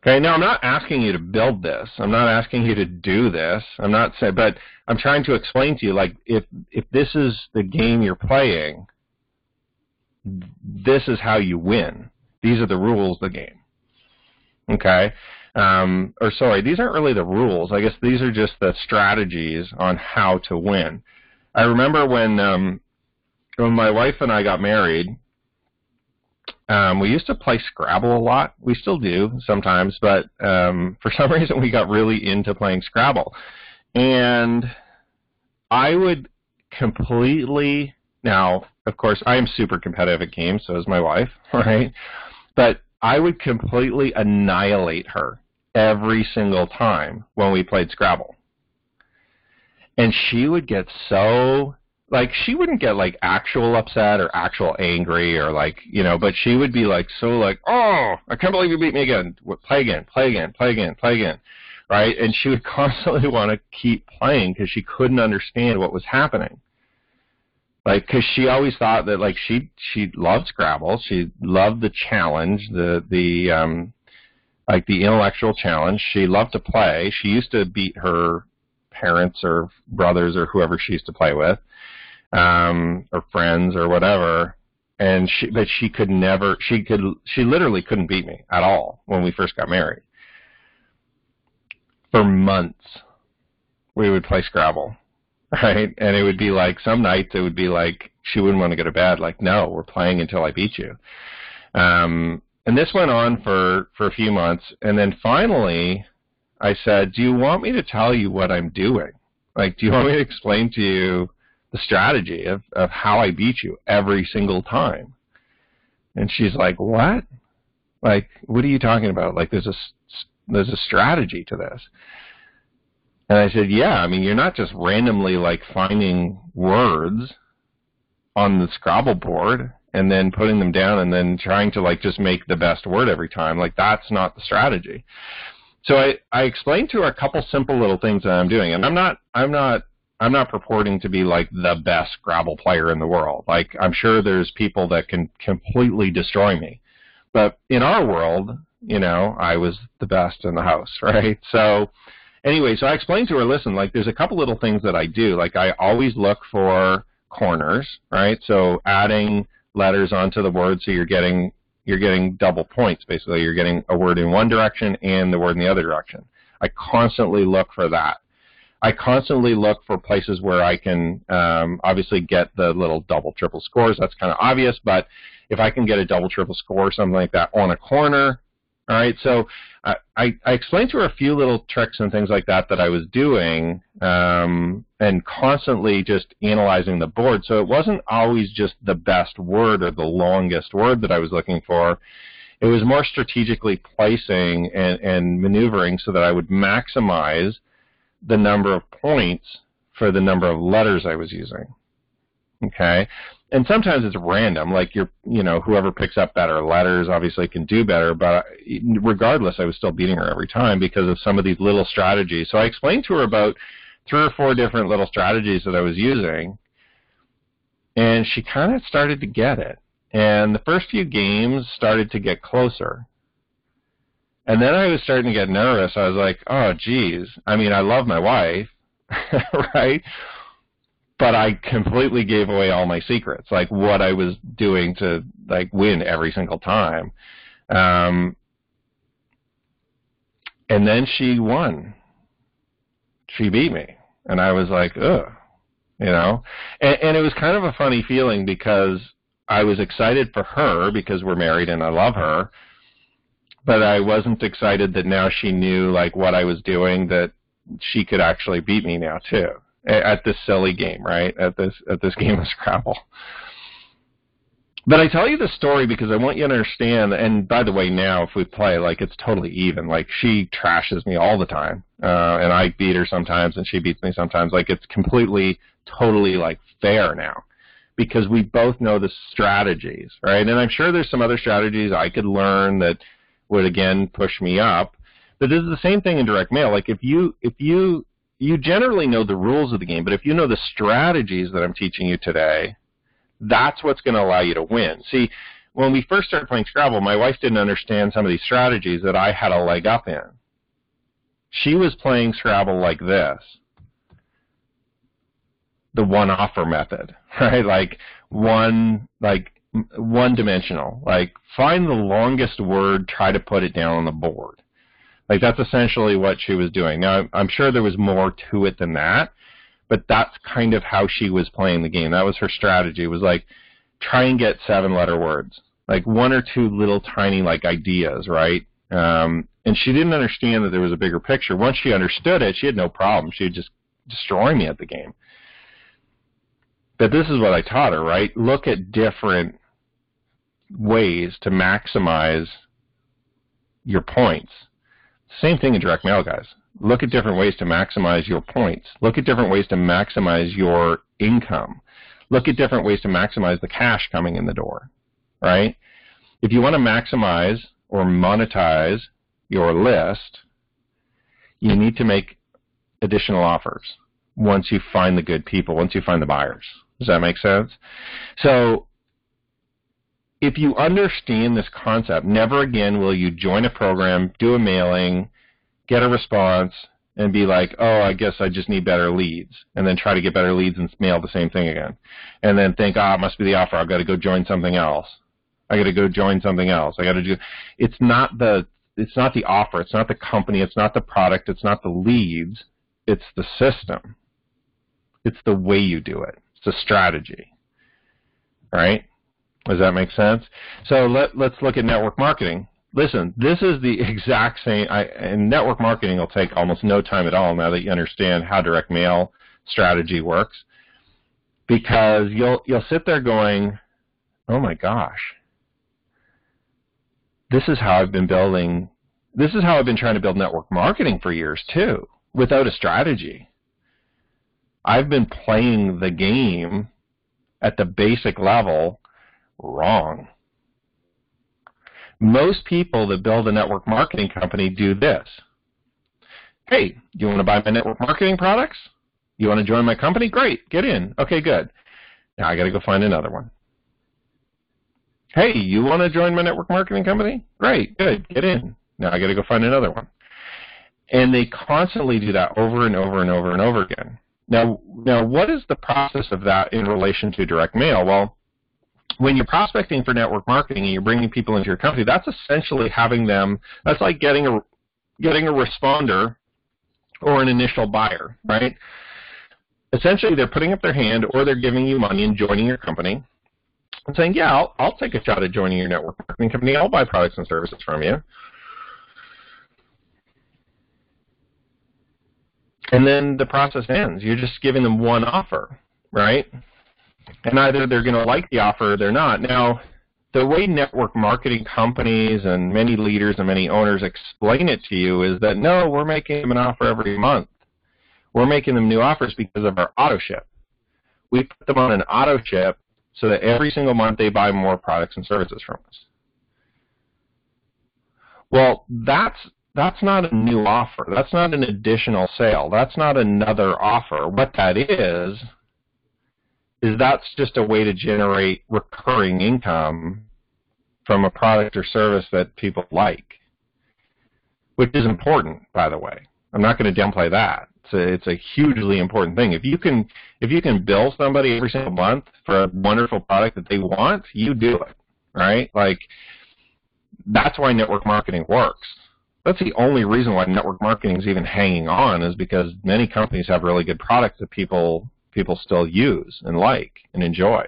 Okay, now I'm not asking you to build this. I'm not asking you to do this. I'm not saying, but I'm trying to explain to you, like, if this is the game you're playing, this is how you win. These are the rules of the game. Okay? Or sorry, these aren't really the rules. I guess these are just the strategies on how to win. I remember when my wife and I got married, we used to play Scrabble a lot. We still do sometimes, but for some reason we got really into playing Scrabble. And I would completely, now, of course, I am super competitive at games, so is my wife, right? But I would completely annihilate her every single time when we played Scrabble. And she would get so, like, she wouldn't get, like, actual upset or actual angry or, like, you know, but she would be, like, so, like, oh, I can't believe you beat me again. Play again, play again, play again, play again, right? And she would constantly want to keep playing because she couldn't understand what was happening. Like, because she always thought that, like, she loved Scrabble. She loved the challenge, like, the intellectual challenge. She loved to play. She used to beat her parents or brothers or whoever she used to play with, or friends or whatever. But she could never, she literally couldn't beat me at all when we first got married. For months, we would play Scrabble. Right, and it would be like, some nights it would be like she wouldn't want to go to bed. Like, no, we're playing until I beat you. And this went on for a few months, and then finally, I said, "Do you want me to tell you what I'm doing? Like, do you want me to explain to you the strategy of how I beat you every single time?" And she's like, "What? Like, what are you talking about? Like, there's a strategy to this." And I said, yeah, I mean, you're not just randomly, like, finding words on the Scrabble board and then putting them down and then trying to, like, just make the best word every time. Like, that's not the strategy. So I explained to her a couple simple little things that I'm doing. And I'm not purporting to be, like, the best Scrabble player in the world. Like, I'm sure there's people that can completely destroy me. But in our world, you know, I was the best in the house, right? So anyway, so I explained to her, listen, like, there's a couple little things that I do. Like, I always look for corners, right? So adding letters onto the word, so you're getting double points, basically. You're getting a word in one direction and the word in the other direction. I constantly look for that. I constantly look for places where I can obviously get the little double, triple scores. That's kind of obvious, but if I can get a double, triple score, something like that on a corner, All right, so I explained to her a few little tricks and things like that I was doing, and constantly just analyzing the board. So it wasn't always just the best word or the longest word that I was looking for. It was more strategically placing and maneuvering so that I would maximize the number of points for the number of letters I was using. Okay? And sometimes it's random, like whoever picks up better letters obviously can do better, but regardless, I was still beating her every time because of some of these little strategies. So I explained to her about 3 or 4 different little strategies that I was using, and she kind of started to get it. And the first few games started to get closer. And then I was starting to get nervous. I was like, oh, geez. I mean, I love my wife, right? But I completely gave away all my secrets, like what I was doing to win every single time. And then she won. She beat me. And I was like, ugh, And it was kind of a funny feeling because I was excited for her because we're married and I love her. But I wasn't excited that now she knew what I was doing, that she could actually beat me now too. At this silly game, right? At this game of Scrabble. But I tell you this story because I want you to understand, and by the way, now if we play, it's totally even. She trashes me all the time, and I beat her sometimes, and she beats me sometimes. It's completely, totally, fair now. Because we both know the strategies, right? And I'm sure there's some other strategies I could learn that would, again, push me up. But this is the same thing in direct mail. If you generally know the rules of the game, but if you know the strategies that I'm teaching you today, that's what's going to allow you to win. See, when we first started playing Scrabble, my wife didn't understand some of these strategies that I had a leg up in. She was playing Scrabble like this, the one-offer method, right? One-dimensional. Find the longest word, try to put it down on the board. That's essentially what she was doing. Now, I'm sure there was more to it than that, but that's kind of how she was playing the game. That was her strategy. It was try and get 7-letter words, 1 or 2 little tiny, ideas, right? And she didn't understand that there was a bigger picture. Once she understood it, she had no problem. She would just destroy me at the game. But this is what I taught her, right? Look at different ways to maximize your points. Same thing in direct mail, guys. Look at different ways to maximize your points. Look at different ways to maximize your income. Look at different ways to maximize the cash coming in the door, right? If you want to maximize or monetize your list, you need to make additional offers once you find the good people, once you find the buyers. Does that make sense? So if you understand this concept, never again will you join a program, do a mailing, get a response, and be like, oh, I guess I just need better leads, and then try to get better leads and mail the same thing again. And then think, it must be the offer. I've got to go join something else. I got to go join something else. I got to do. It's not the offer. It's not the company. It's not the product. It's not the leads. It's the system. It's the way you do it. It's the strategy, right? Does that make sense? So let's look at network marketing. Listen, this is the exact same, and network marketing will take almost no time at all now that you understand how direct mail strategy works, because you'll sit there going, oh my gosh, this is how I've been trying to build network marketing for years too, without a strategy. I've been playing the game at the basic level wrong. Most people that build a network marketing company do this. Hey, do you want to buy my network marketing products? You want to join my company? Great, get in. Okay, good. Now I got to go find another one. Hey, you want to join my network marketing company? Great, good, get in. Now I got to go find another one. And they constantly do that over and over and over and over again. Now, what is the process of that in relation to direct mail? Well, when you're prospecting for network marketing and you're bringing people into your company, that's essentially having them, that's like getting a responder or an initial buyer, right? Essentially, they're putting up their hand or they're giving you money and joining your company and saying, yeah, I'll take a shot at joining your network marketing company. I'll buy products and services from you. And then the process ends. You're just giving them one offer, right? And either they're going to like the offer or they're not. Now, the way network marketing companies and many leaders and many owners explain it to you is that, no, we're making them an offer every month. We're making them new offers because of our auto ship. We put them on an auto ship so that every single month they buy more products and services from us. Well, that's not a new offer. That's not an additional sale. That's not another offer. What that is that's just a way to generate recurring income from a product or service that people like, which is important, by the way. I'm not going to downplay that. It's a hugely important thing. If you can bill somebody every single month for a wonderful product that they want, you do it, right? Like, that's why network marketing works. That's the only reason why network marketing is even hanging on, is because many companies have really good products that people still use and like and enjoy.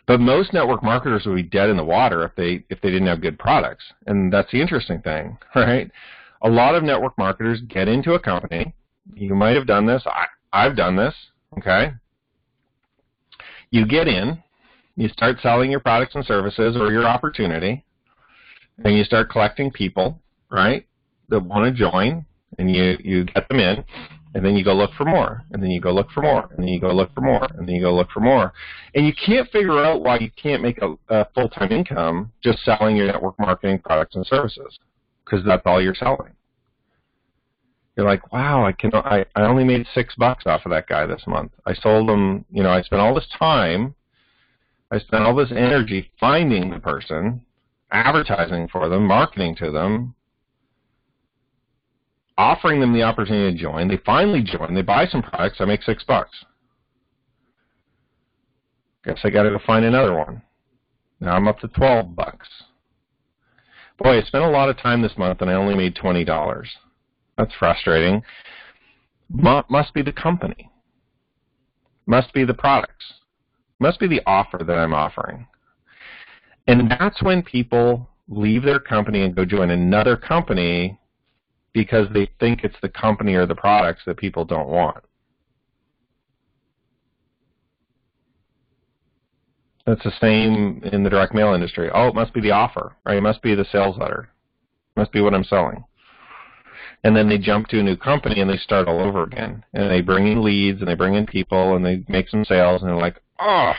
But most network marketers would be dead in the water if they didn't have good products. And that's the interesting thing, right? A lot of network marketers get into a company. You might have done this. I've done this, okay? You get in, you start selling your products and services or your opportunity, and you start collecting people, right, that want to join, and you get them in, and then you go look for more, and then you go look for more, and then you go look for more, and then you go look for more. And you can't figure out why you can't make a full-time income just selling your network marketing products and services, because that's all you're selling. You're like, wow, I only made $6 off of that guy this month. I sold him, I spent all this time, I spent all this energy finding the person, advertising for them, marketing to them, offering them the opportunity to join. They finally join. They buy some products. I make $6. Guess I got to go find another one. Now I'm up to $12. Boy, I spent a lot of time this month and I only made $20. That's frustrating. Must be the company. Must be the products. Must be the offer that I'm offering. And that's when people leave their company and go join another company because they think it's the company or the products that people don't want. That's the same in the direct mail industry. Oh, it must be the offer, right? It must be the sales letter. It must be what I'm selling. And then they jump to a new company and they start all over again. And they bring in leads and they bring in people and they make some sales and they're like, oh,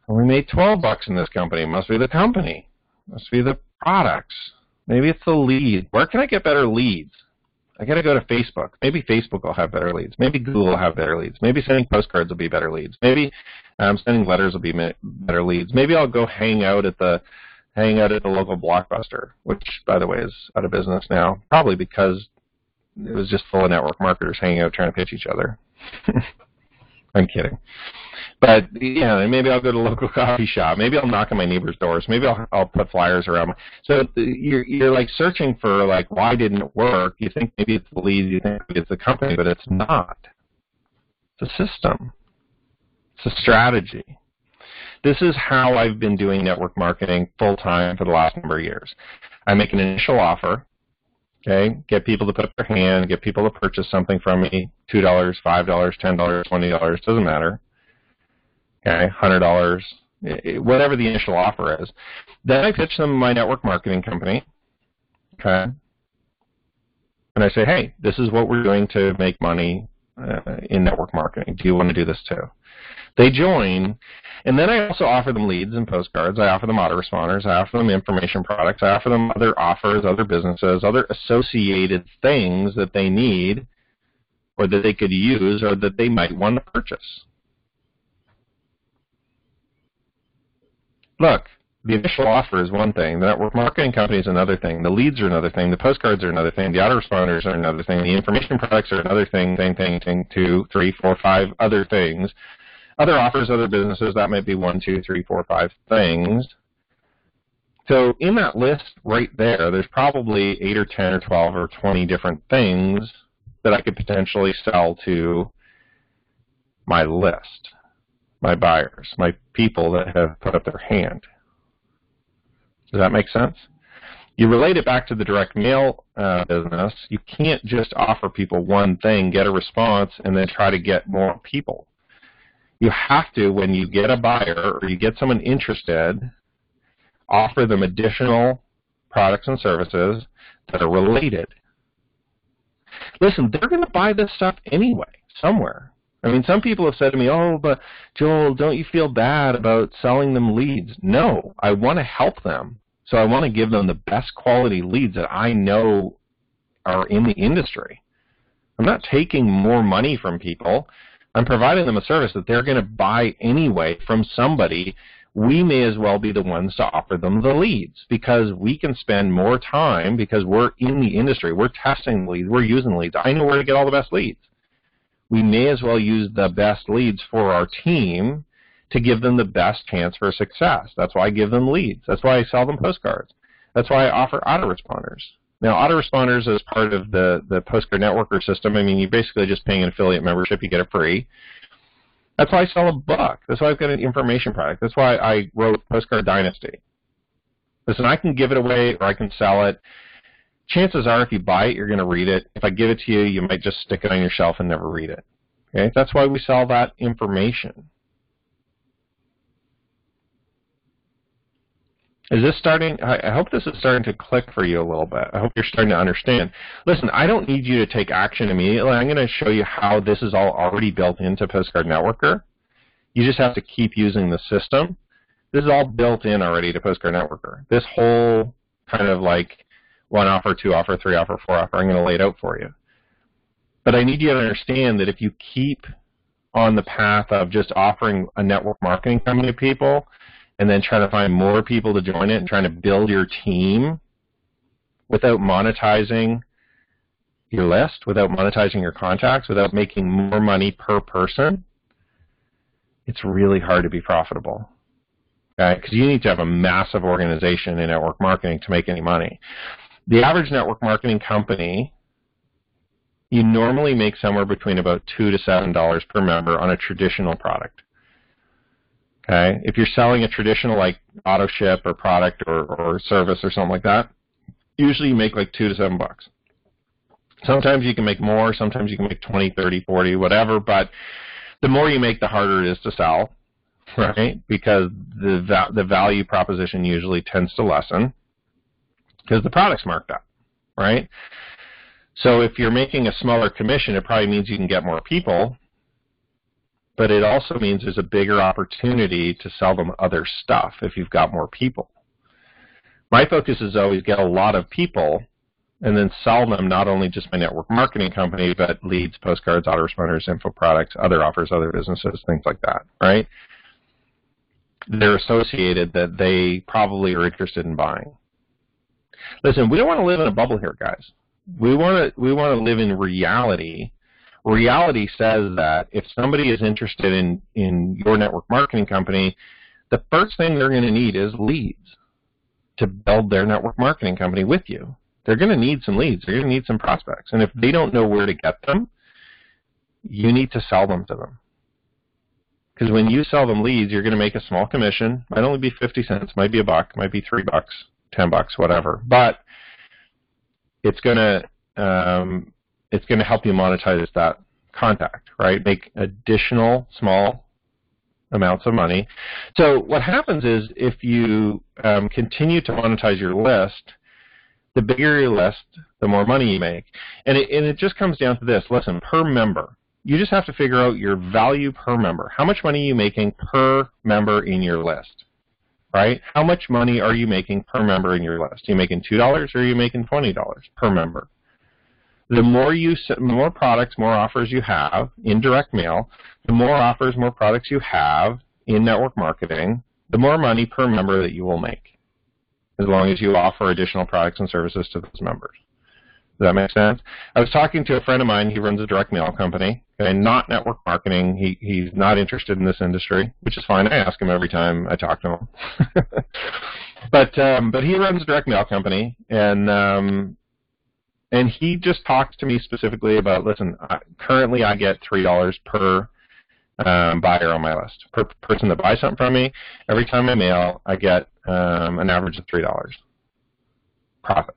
we made $12 in this company. It must be the company. It must be the products. Maybe it's the lead. Where can I get better leads? I got to go to Facebook. Maybe Facebook will have better leads. Maybe Google will have better leads. Maybe sending postcards will be better leads. Maybe sending letters will be better leads. Maybe I'll go hang out at the local Blockbuster, which, by the way, is out of business now, probably because it was just full of network marketers hanging out trying to pitch each other. I'm kidding. But, yeah, and maybe I'll go to a local coffee shop. Maybe I'll knock on my neighbor's doors. Maybe I'll put flyers around. So you're like searching for, like, why didn't it work? You think maybe it's the lead, you think maybe it's the company, but it's not. It's a system. It's a strategy. This is how I've been doing network marketing full-time for the last number of years. I make an initial offer, okay, get people to put up their hand, get people to purchase something from me, $2, $5, $10, $20, doesn't matter. Okay, $100, whatever the initial offer is. Then I pitch them my network marketing company, okay, and I say, hey, this is what we're doing to make money in network marketing. Do you want to do this too? They join, and then I also offer them leads and postcards. I offer them autoresponders. I offer them information products. I offer them other offers, other businesses, other associated things that they need or that they could use or that they might want to purchase. Look, the initial offer is one thing. The network marketing company is another thing. The leads are another thing. The postcards are another thing. The autoresponders are another thing. The information products are another thing, 2, 3, 4, 5 other things. Other offers, other businesses, that might be 1, 2, 3, 4, 5 things. So in that list right there, there's probably 8 or 10 or 12 or 20 different things that I could potentially sell to my list, my buyers, my people that have put up their hand. Does that make sense? You relate it back to the direct mail business. You can't just offer people one thing, get a response, and then try to get more people. You have to, when you get a buyer or you get someone interested, offer them additional products and services that are related. Listen, they're going to buy this stuff anyway, somewhere. I mean, some people have said to me, oh, but Joel, don't you feel bad about selling them leads? No, I want to help them. So I want to give them the best quality leads that I know are in the industry. I'm not taking more money from people. I'm providing them a service that they're going to buy anyway from somebody. We may as well be the ones to offer them the leads because we can spend more time because we're in the industry. We're testing leads. We're using leads. I know where to get all the best leads. We may as well use the best leads for our team to give them the best chance for success. That's why I give them leads. That's why I sell them postcards. That's why I offer autoresponders. Now, autoresponders is part of the postcard networker system. I mean, you're basically just paying an affiliate membership. You get it free. That's why I sell a book. That's why I've got an information product. That's why I wrote Postcard Dynasty. Listen, I can give it away or I can sell it. Chances are if you buy it, you're going to read it. If I give it to you, you might just stick it on your shelf and never read it. Okay? That's why we sell that information. Is this starting? I hope this is starting to click for you a little bit. I hope you're starting to understand. Listen, I don't need you to take action immediately. I'm going to show you how this is all already built into Postcard Networker. You just have to keep using the system. This is all built in already to Postcard Networker. This whole kind of like 1 offer, 2 offer, 3 offer, 4 offer, I'm going to lay it out for you. But I need you to understand that if you keep on the path of just offering a network marketing company to people, and then trying to find more people to join it and trying to build your team without monetizing your list, without monetizing your contacts, without making more money per person, it's really hard to be profitable. Okay? Because you need to have a massive organization in network marketing to make any money. The average network marketing company, you normally make somewhere between about $2 to $7 per member on a traditional product. Okay, if you're selling a traditional like auto ship or product or service or something like that, usually you make like $2 to $7. Sometimes you can make more, sometimes you can make 20, 30, 40, whatever, but the more you make, the harder it is to sell, right? Because the value proposition usually tends to lessen because the product's marked up, right? So if you're making a smaller commission, it probably means you can get more people, but it also means there's a bigger opportunity to sell them other stuff if you've got more people. My focus is always get a lot of people and then sell them not only just my network marketing company, but leads, postcards, autoresponders, info products, other offers, other businesses, things like that, right? They're associated that they probably are interested in buying. Listen, we don't want to live in a bubble here, guys. We want to live in reality. Reality says that if somebody is interested in your network marketing company, the first thing they're going to need is leads to build their network marketing company with you. They're going to need some leads. They're going to need some prospects. And if they don't know where to get them, you need to sell them to them. Because when you sell them leads, you're going to make a small commission. Might only be 50 cents, might be $1, might be $3, $10, whatever. But it's going to help you monetize that contact, right? Make additional small amounts of money. So what happens is if you continue to monetize your list, the bigger your list, the more money you make. And it just comes down to this. Listen, per member, you just have to figure out your value per member. How much money are you making per member in your list, right? How much money are you making per member in your list? Are you making $2 or are you making $20 per member? The more products, more offers you have in direct mail, the more offers, more products you have in network marketing, the more money per member that you will make, as long as you offer additional products and services to those members. Does that make sense? I was talking to a friend of mine. He runs a direct mail company, and not network marketing. He's not interested in this industry, which is fine. I ask him every time I talk to him. But he runs a direct mail company, and he just talks to me specifically about, listen, currently I get $3 per buyer on my list. Per person that buys something from me, every time I mail, I get an average of $3. profit.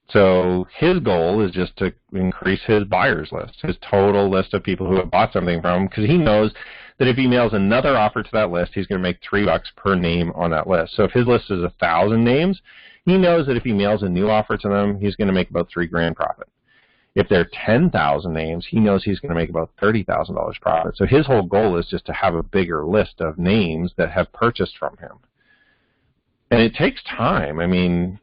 So his goal is just to increase his buyers list, his total list of people who have bought something from him, because he knows that if he mails another offer to that list, he's going to make $3 per name on that list. So if his list is 1,000 names, he knows that if he mails a new offer to them, he's going to make about $3,000 profit. If they're 10,000 names, he knows he's going to make about $30,000 profit. So his whole goal is just to have a bigger list of names that have purchased from him. And it takes time. I mean,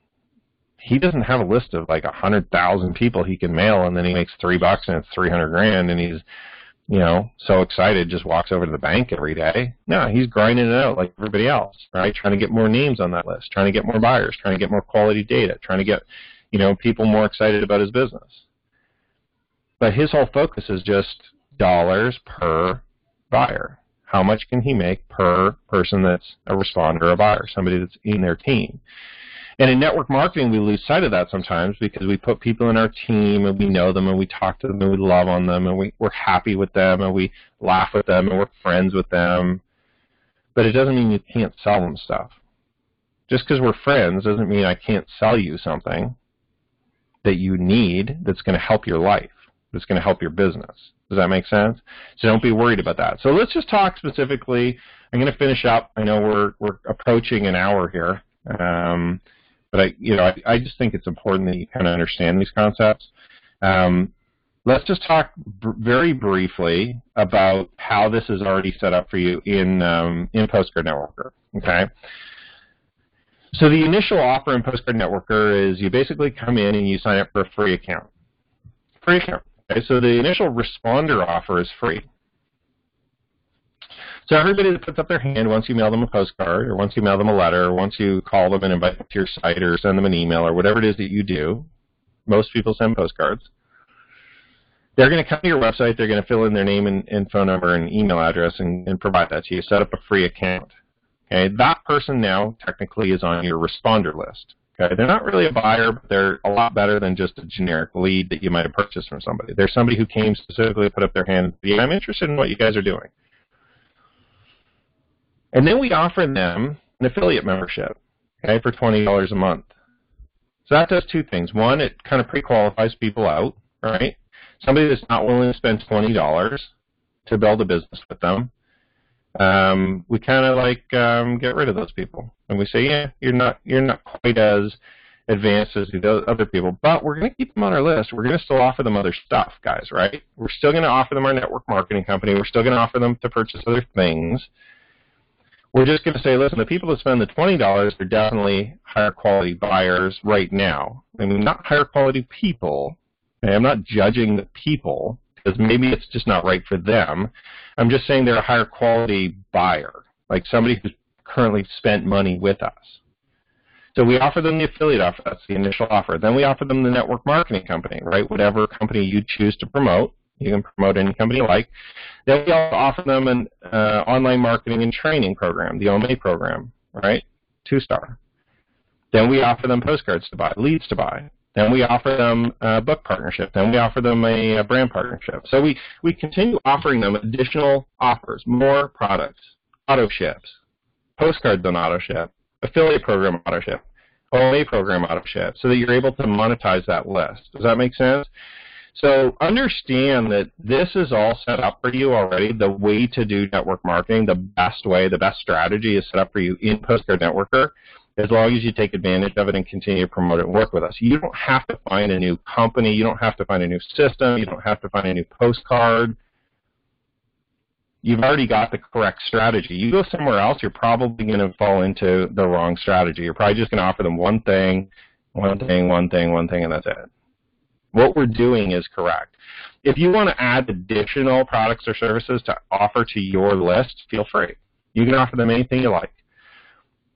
he doesn't have a list of like 100,000 people he can mail, and then he makes $3 and it's $300,000, and he's, you know, so excited, just walks over to the bank every day. No, he's grinding it out like everybody else, right? Trying to get more names on that list, trying to get more buyers, trying to get more quality data, trying to get, you know, people more excited about his business. But his whole focus is just dollars per buyer. How much can he make per person that's a responder or a buyer, somebody that's in their team? And in network marketing, we lose sight of that sometimes because we put people in our team and we know them and we talk to them and we love on them and we're happy with them and we laugh with them and we're friends with them. But it doesn't mean you can't sell them stuff. Just because we're friends doesn't mean I can't sell you something that you need that's going to help your life, that's going to help your business. Does that make sense? So don't be worried about that. So let's just talk specifically. I'm going to finish up. I know we're approaching an hour here. But I just think it's important that you kind of understand these concepts. Let's just talk very briefly about how this is already set up for you in Postcard Networker. Okay. So the initial offer in Postcard Networker is you basically come in and you sign up for a free account. Free account. Okay. So the initial responder offer is free. So everybody that puts up their hand, once you mail them a postcard, or once you mail them a letter, or once you call them and invite them to your site, or send them an email, or whatever it is that you do, most people send postcards. They're going to come to your website, they're going to fill in their name and phone number and email address and provide that to you. Set up a free account. Okay, that person now technically is on your responder list. Okay, they're not really a buyer, but they're a lot better than just a generic lead that you might have purchased from somebody. They're somebody who came specifically to put up their hand. Yeah, I'm interested in what you guys are doing. And then we offer them an affiliate membership, okay, for $20 a month. So that does two things. One, it kind of pre-qualifies people out, right? Somebody that's not willing to spend $20 to build a business with them, we kind of like get rid of those people. And we say, yeah, you're not quite as advanced as the other people, but we're going to keep them on our list. We're going to still offer them other stuff, guys, right? We're still going to offer them our network marketing company. We're still going to offer them to purchase other things. We're just going to say, listen, the people that spend the $20 are definitely higher quality buyers right now. I mean, not higher quality people. Okay? I'm not judging the people because maybe it's just not right for them. I'm just saying they're a higher quality buyer, like somebody who's currently spent money with us. So we offer them the affiliate offer. That's the initial offer. Then we offer them the network marketing company, right? Whatever company you choose to promote. You can promote any company you like. Then we also offer them an online marketing and training program, the OMA program, right? 2-star. Then we offer them postcards to buy, leads to buy. Then we offer them a book partnership. Then we offer them a brand partnership. So we continue offering them additional offers, more products, auto ships, postcards on auto ship, affiliate program auto ship, OMA program auto ship, so that you're able to monetize that list. Does that make sense? So understand that this is all set up for you already. The way to do network marketing, the best way, the best strategy is set up for you in Postcard Networker as long as you take advantage of it and continue to promote it and work with us. You don't have to find a new company. You don't have to find a new system. You don't have to find a new postcard. You've already got the correct strategy. You go somewhere else, you're probably going to fall into the wrong strategy. You're probably just going to offer them one thing, and that's it. What we're doing is correct. If you want to add additional products or services to offer to your list, feel free. You can offer them anything you like.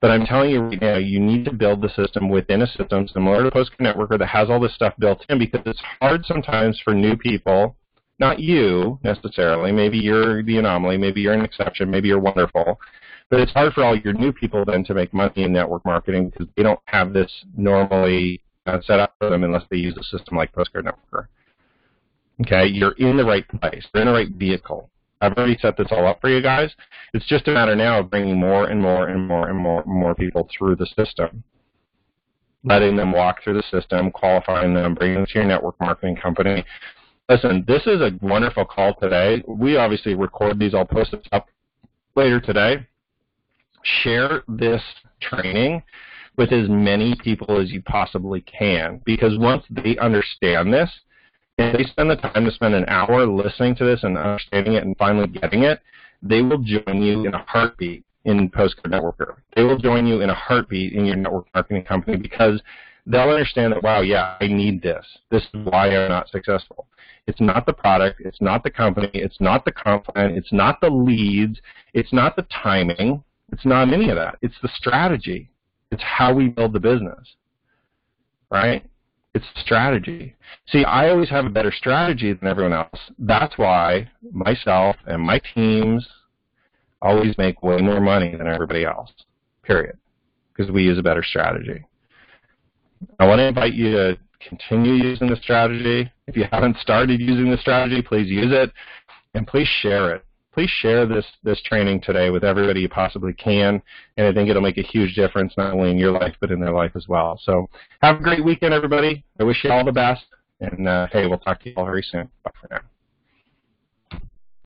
But I'm telling you right now, you need to build the system within a system similar to Postcard Networker that has all this stuff built in, because it's hard sometimes for new people, not you necessarily, maybe you're the anomaly, maybe you're an exception, maybe you're wonderful, but it's hard for all your new people then to make money in network marketing because they don't have this normally set up for them unless they use a system like Postcard Networker. Okay, you're in the right place. You're in the right vehicle. I've already set this all up for you guys. It's just a matter now of bringing more and more people through the system. letting them walk through the system, qualifying them, bringing them to your network marketing company. Listen, this is a wonderful call today. We obviously record these. I'll post it up later today. Share this training with as many people as you possibly can, because once they understand this, and they spend the time to spend an hour listening to this and understanding it and finally getting it, they will join you in a heartbeat in Postcode Networker. They will join you in a heartbeat in your network marketing company, because they'll understand that, wow, yeah, I need this. This is why I'm not successful. It's not the product. It's not the company. It's not the content. It's not the leads. It's not the timing. It's not any of that. It's the strategy. It's how we build the business, right? It's strategy. See, I always have a better strategy than everyone else. That's why myself and my teams always make way more money than everybody else, period, because we use a better strategy. I want to invite you to continue using the strategy. If you haven't started using the strategy, please use it, and please share it. Please share this training today with everybody you possibly can, and I think it'll make a huge difference not only in your life but in their life as well. So have a great weekend, everybody. I wish you all the best, and hey, we'll talk to you all very soon. Bye for now.